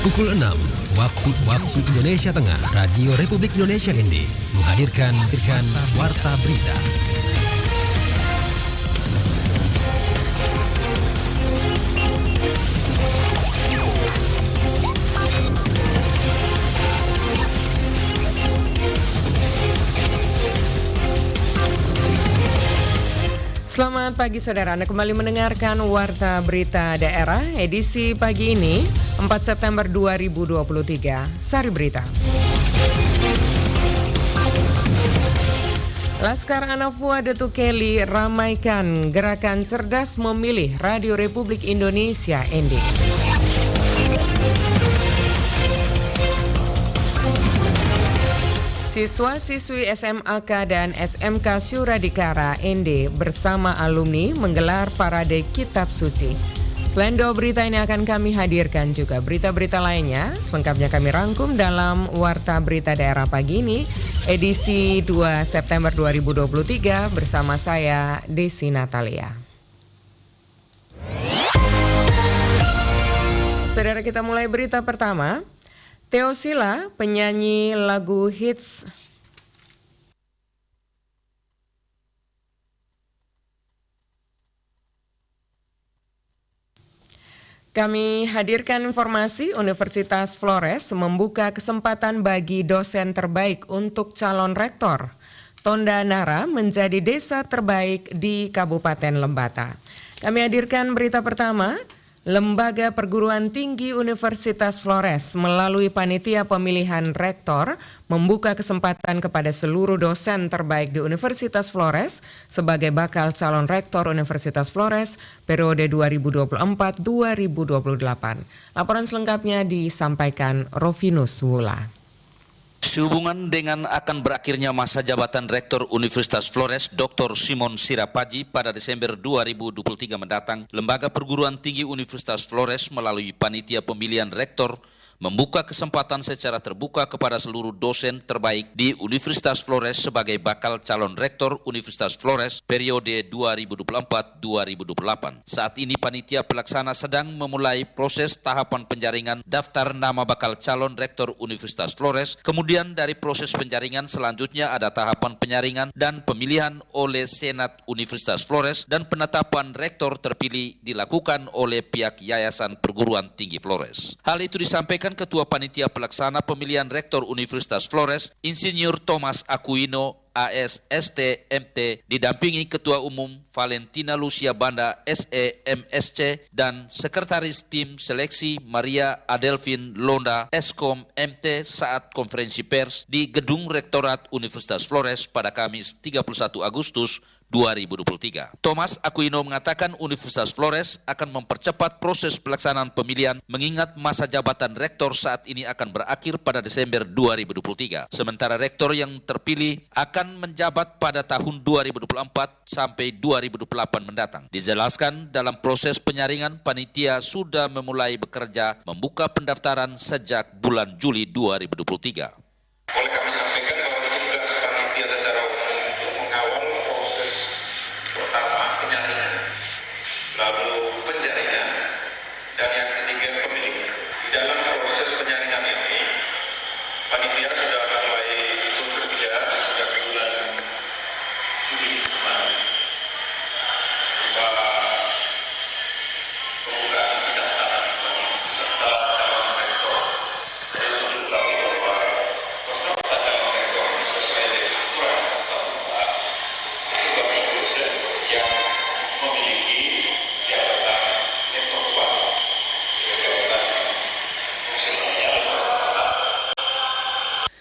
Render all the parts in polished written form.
Pukul 6 waktu Indonesia Tengah, Radio Republik Indonesia ND menghadirkan Warta Berita. Selamat pagi saudara, Anda kembali mendengarkan Warta Berita Daerah edisi pagi ini 4 September 2023. Sari Berita. Laskar Anafua Datuk Kelly ramaikan gerakan cerdas memilih Radio Republik Indonesia ND. Siswa-siswi SMAK dan SMK Syuradikara ND bersama alumni menggelar parade kitab suci. Selain dua berita ini akan kami hadirkan juga berita-berita lainnya. Selengkapnya kami rangkum dalam Warta Berita Daerah pagi ini, edisi 2 September 2023 bersama saya, Desi Natalia. Saudara, kita mulai berita pertama. Theosila, penyanyi lagu hits Kami hadirkan informasi Universitas Flores membuka kesempatan bagi dosen terbaik untuk calon rektor. Tonda Nara menjadi desa terbaik di Kabupaten Lembata. Kami hadirkan berita pertama. Lembaga Perguruan Tinggi Universitas Flores melalui panitia pemilihan rektor membuka kesempatan kepada seluruh dosen terbaik di Universitas Flores sebagai bakal calon rektor Universitas Flores periode 2024-2028. Laporan selengkapnya disampaikan Rovinus Wula. Sehubungan dengan akan berakhirnya masa jabatan Rektor Universitas Flores Dr. Simon Sirapaji pada Desember 2023 mendatang, Lembaga Perguruan Tinggi Universitas Flores melalui panitia pemilihan rektor membuka kesempatan secara terbuka kepada seluruh dosen terbaik di Universitas Flores sebagai bakal calon rektor Universitas Flores periode 2024-2028. Saat ini panitia pelaksana sedang memulai proses tahapan penjaringan daftar nama bakal calon rektor Universitas Flores. Kemudian dari proses penjaringan selanjutnya ada tahapan penyaringan dan pemilihan oleh Senat Universitas Flores dan penetapan rektor terpilih dilakukan oleh pihak Yayasan Perguruan Tinggi Flores. Hal itu disampaikan Ketua Panitia Pelaksana Pemilihan Rektor Universitas Flores, Insinyur Thomas Aquino, ASST MT, didampingi Ketua Umum Valentina Lucia Banda, SE MSC, dan Sekretaris Tim Seleksi Maria Adelvin Londa, Eskom MT saat konferensi pers di Gedung Rektorat Universitas Flores pada Kamis 31 Agustus 2023. Thomas Aquino mengatakan Universitas Flores akan mempercepat proses pelaksanaan pemilihan mengingat masa jabatan rektor saat ini akan berakhir pada Desember 2023. Sementara rektor yang terpilih akan menjabat pada tahun 2024 sampai 2028 mendatang. Dijelaskan dalam proses penyaringan panitia sudah memulai bekerja membuka pendaftaran sejak bulan Juli 2023. Boleh kami sampaikan bahwa tugas panitia secara umum untuk mengawal proses pertama penyaringan, lalu penjaringan, dan yang ketiga pemilihan. Di dalam proses penyaringan ini, panitia sudah mulai bekerja sejak bulan Juli kemarin. Berupa pembukaan pendaftaran serta calon rektor. Jadi diketahui bahwa peserta calon rektor sesuai dengan aturan statuta itu bagi dosen yang memiliki jabatan rektor kuasa, jabatan fungsionalnya.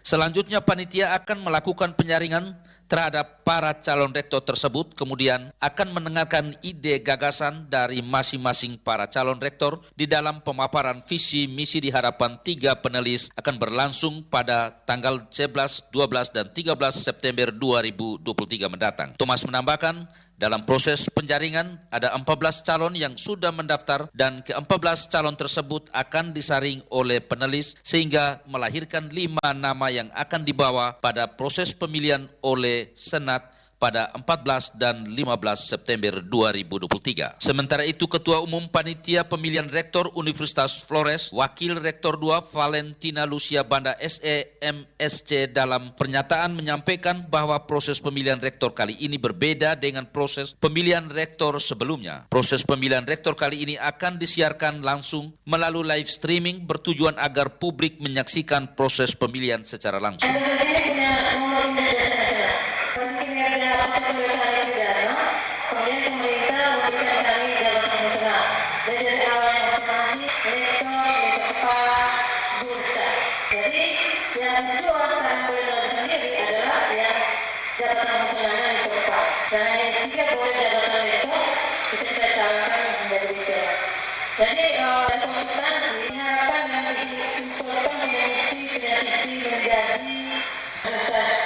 Selanjutnya panitia akan melakukan penyaringan terhadap para calon rektor tersebut, kemudian akan mendengarkan ide gagasan dari masing-masing para calon rektor di dalam pemaparan visi misi di hadapan 3 panelis akan berlangsung pada tanggal 11, 12, dan 13 September 2023 mendatang. Thomas menambahkan, dalam proses penjaringan ada 14 calon yang sudah mendaftar dan ke-14 calon tersebut akan disaring oleh panelis sehingga melahirkan 5 nama yang akan dibawa pada proses pemilihan oleh Senat pada 14 dan 15 September 2023. Sementara itu, Ketua Umum Panitia Pemilihan Rektor Universitas Flores, Wakil Rektor 2 Valentina Lucia Banda SE-MSC dalam pernyataan menyampaikan bahwa proses pemilihan rektor kali ini berbeda dengan proses pemilihan rektor sebelumnya. Proses pemilihan rektor kali ini akan disiarkan langsung melalui live streaming bertujuan agar publik menyaksikan proses pemilihan secara langsung. Jadi konsultasi harapan yang dikumpulkan mengisi visi menjadi proses.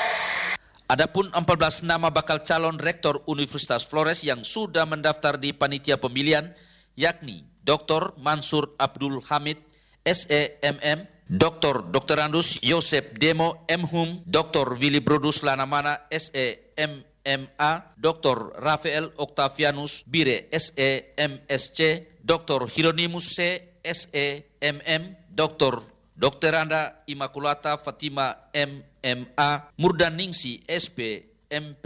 Adapun 14 nama bakal calon rektor Universitas Flores yang sudah mendaftar di panitia pemilihan yakni Dr. Mansur Abdul Hamid, SEMM, Dr. Andus Yosep Demo, MHum, Dr. Willy Brodus Lanamana, SEMMA, Dr. Rafael Octavianus Bire, SEMSC, Dr. Hieronymus C, SEMM, Dr. Anda Immaculata Fatima MMA, Murdaningsi SP MP,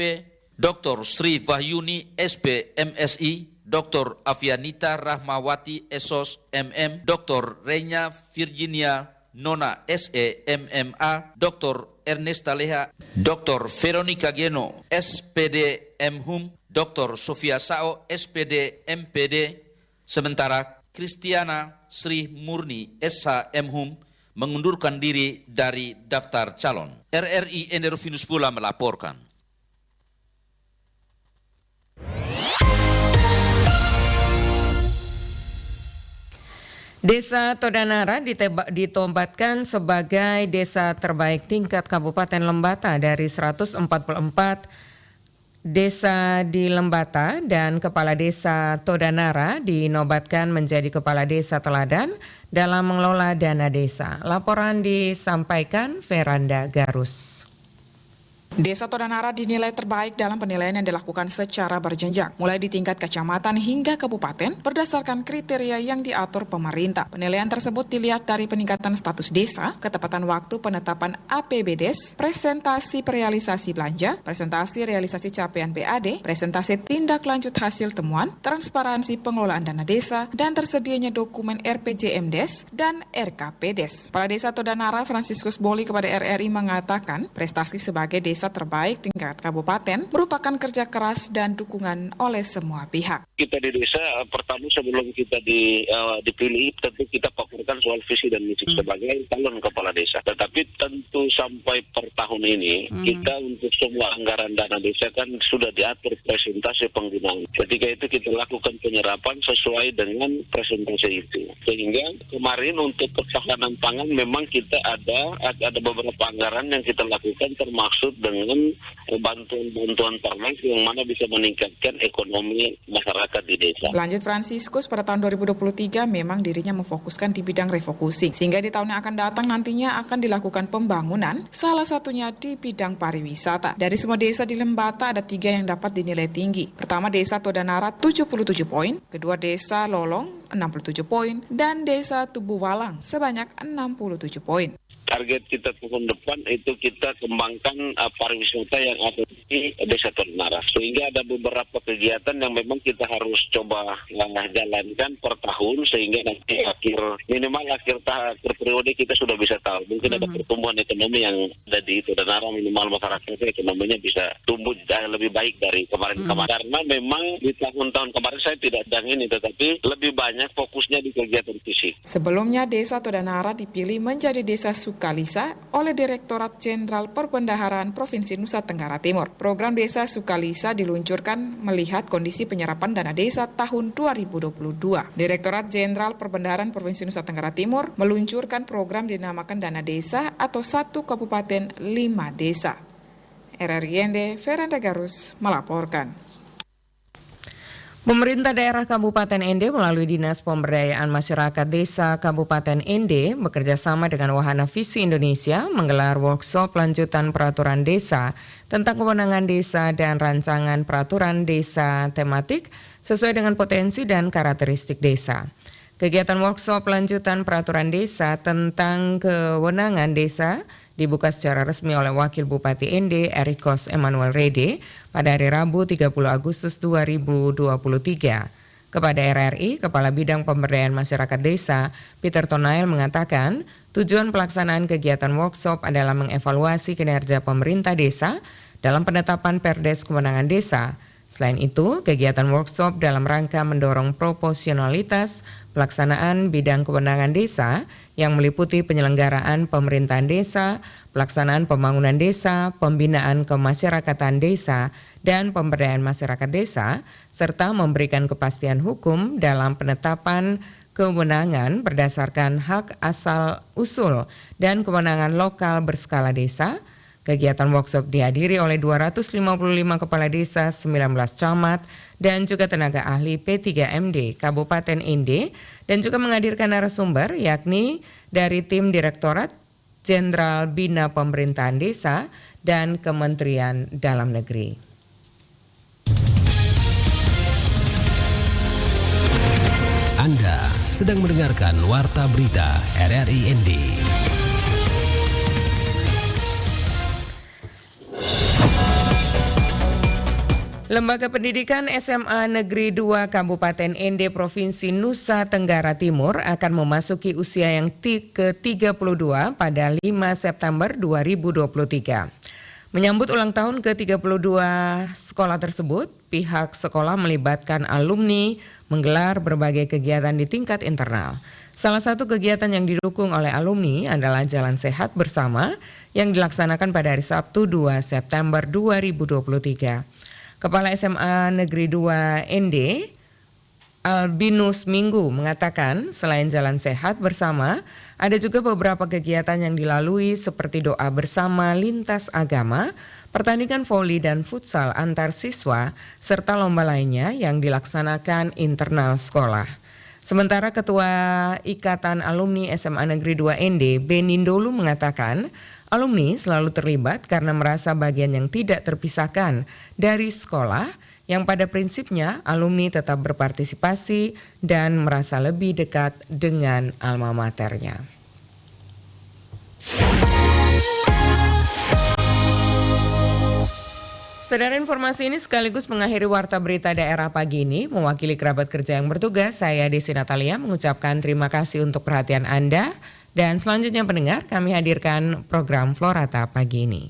Dr. Sri Vahyuni SP MSI, Dr. Avianita Rahmawati Esos MM, Dr. Renya Virginia Nona SE MMA, Dr. Ernesta Leha, Dr. Veronica Geno SPD MHum, Dr. Sofia Sao SPD MPD, sementara Kristiana Sri Murni SH MHum mengundurkan diri dari daftar calon. RRI Enderovinus Fula melaporkan. Desa Todanara ditobatkan sebagai desa terbaik tingkat Kabupaten Lembata dari 144 desa di Lembata, dan Kepala Desa Todanara dinobatkan menjadi Kepala Desa Teladan dalam mengelola dana desa. Laporan disampaikan Veranda Garus. Desa Todanara dinilai terbaik dalam penilaian yang dilakukan secara berjenjang, mulai di tingkat kecamatan hingga kabupaten berdasarkan kriteria yang diatur pemerintah. Penilaian tersebut dilihat dari peningkatan status desa, ketepatan waktu penetapan APBDes, presentasi realisasi belanja, presentasi realisasi capaian BAD, presentasi tindak lanjut hasil temuan, transparansi pengelolaan dana desa, dan tersedianya dokumen RPJMdes dan RKPdes. Kepala Desa Todanara Franciscus Boli kepada RRI mengatakan prestasi sebagai desa terbaik tingkat kabupaten merupakan kerja keras dan dukungan oleh semua pihak. Kita di desa pertama sebelum kita dipilih tentu kita paparkan soal visi dan misi sebagai calon kepala desa. Tetapi tentu sampai per tahun ini kita untuk semua anggaran dana desa kan sudah diatur presentasi penggunaan. Ketika itu kita lakukan penyerapan sesuai dengan presentasi itu. Sehingga kemarin untuk ketahanan pangan memang kita ada beberapa anggaran yang kita lakukan termasuk dengan bantuan ternak yang mana bisa meningkatkan ekonomi masyarakat di desa. Lanjut Franciscus, pada tahun 2023 memang dirinya memfokuskan di bidang refocusing, sehingga di tahun yang akan datang nantinya akan dilakukan pembangunan, salah satunya di bidang pariwisata. Dari semua desa di Lembata ada 3 yang dapat dinilai tinggi. Pertama, Desa Todanara 77 poin, kedua Desa Lolong 67 poin, dan Desa Tubuwalang sebanyak 67 poin. Target kita tahun depan itu kita kembangkan pariwisata yang ada di Desa Todanara. Sehingga ada beberapa kegiatan yang memang kita harus coba jalankan per tahun sehingga nanti minimal akhir periode kita sudah bisa tahu. Mungkin ada pertumbuhan ekonomi yang ada di Todanara, minimal masyarakatnya ekonominya bisa tumbuh lebih baik dari kemarin-kemarin. Karena memang di tahun-tahun kemarin saya tidak sedang ini, tetapi lebih banyak fokusnya di kegiatan fisik. Sebelumnya Desa Todanara dipilih menjadi Desa Sukalisa oleh Direktorat Jenderal Perbendaharaan Provinsi Nusa Tenggara Timur. Program Desa Sukalisa diluncurkan melihat kondisi penyerapan dana desa tahun 2022. Direktorat Jenderal Perbendaharaan Provinsi Nusa Tenggara Timur meluncurkan program dinamakan Dana Desa atau 1 Kabupaten 5 Desa. RRI Veranda Garus melaporkan. Pemerintah daerah Kabupaten Ende melalui Dinas Pemberdayaan Masyarakat Desa Kabupaten Ende bekerja sama dengan Wahana Visi Indonesia menggelar workshop lanjutan peraturan desa tentang kewenangan desa dan rancangan peraturan desa tematik sesuai dengan potensi dan karakteristik desa. Kegiatan workshop lanjutan peraturan desa tentang kewenangan desa dibuka secara resmi oleh Wakil Bupati Ende Erikos Emmanuel Rede pada hari Rabu 30 Agustus 2023. Kepada RRI, Kepala Bidang Pemberdayaan Masyarakat Desa Peter Tonail mengatakan tujuan pelaksanaan kegiatan workshop adalah mengevaluasi kinerja pemerintah desa dalam penetapan Perdes Kewenangan Desa. Selain itu, kegiatan workshop dalam rangka mendorong proporsionalitas pelaksanaan bidang kewenangan desa yang meliputi penyelenggaraan pemerintahan desa, pelaksanaan pembangunan desa, pembinaan kemasyarakatan desa, dan pemberdayaan masyarakat desa, serta memberikan kepastian hukum dalam penetapan kewenangan berdasarkan hak asal usul dan kewenangan lokal berskala desa. Kegiatan workshop dihadiri oleh 255 kepala desa, 19 camat, dan juga tenaga ahli P3MD Kabupaten Ende, dan juga menghadirkan narasumber yakni dari tim Direktorat Jenderal Bina Pemerintahan Desa dan Kementerian Dalam Negeri. Anda sedang mendengarkan Warta Berita RRI Ende. Lembaga Pendidikan SMA Negeri 2 Kabupaten Ende Provinsi Nusa Tenggara Timur akan memasuki usia yang ke-32 pada 5 September 2023. Menyambut ulang tahun ke-32 sekolah tersebut, pihak sekolah melibatkan alumni menggelar berbagai kegiatan di tingkat internal. Salah satu kegiatan yang didukung oleh alumni adalah Jalan Sehat Bersama yang dilaksanakan pada hari Sabtu 2 September 2023. Kepala SMA Negeri 2 Ende, Albinus Minggu, mengatakan selain Jalan Sehat Bersama, ada juga beberapa kegiatan yang dilalui seperti doa bersama lintas agama, pertandingan voli dan futsal antar siswa, serta lomba lainnya yang dilaksanakan internal sekolah. Sementara Ketua Ikatan Alumni SMA Negeri 2 Ende, Benindolu, mengatakan alumni selalu terlibat karena merasa bagian yang tidak terpisahkan dari sekolah yang pada prinsipnya alumni tetap berpartisipasi dan merasa lebih dekat dengan alma maternya. Saudara, informasi ini sekaligus mengakhiri Warta Berita Daerah pagi ini. Mewakili kerabat kerja yang bertugas, saya Desi Natalia mengucapkan terima kasih untuk perhatian Anda. Dan selanjutnya pendengar, kami hadirkan program Florata pagi ini.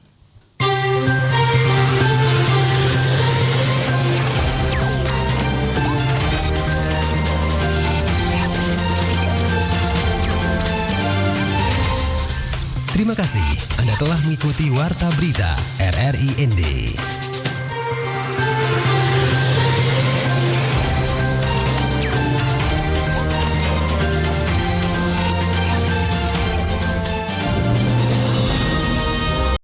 Terima kasih Anda telah mengikuti Warta Berita RRI Ende.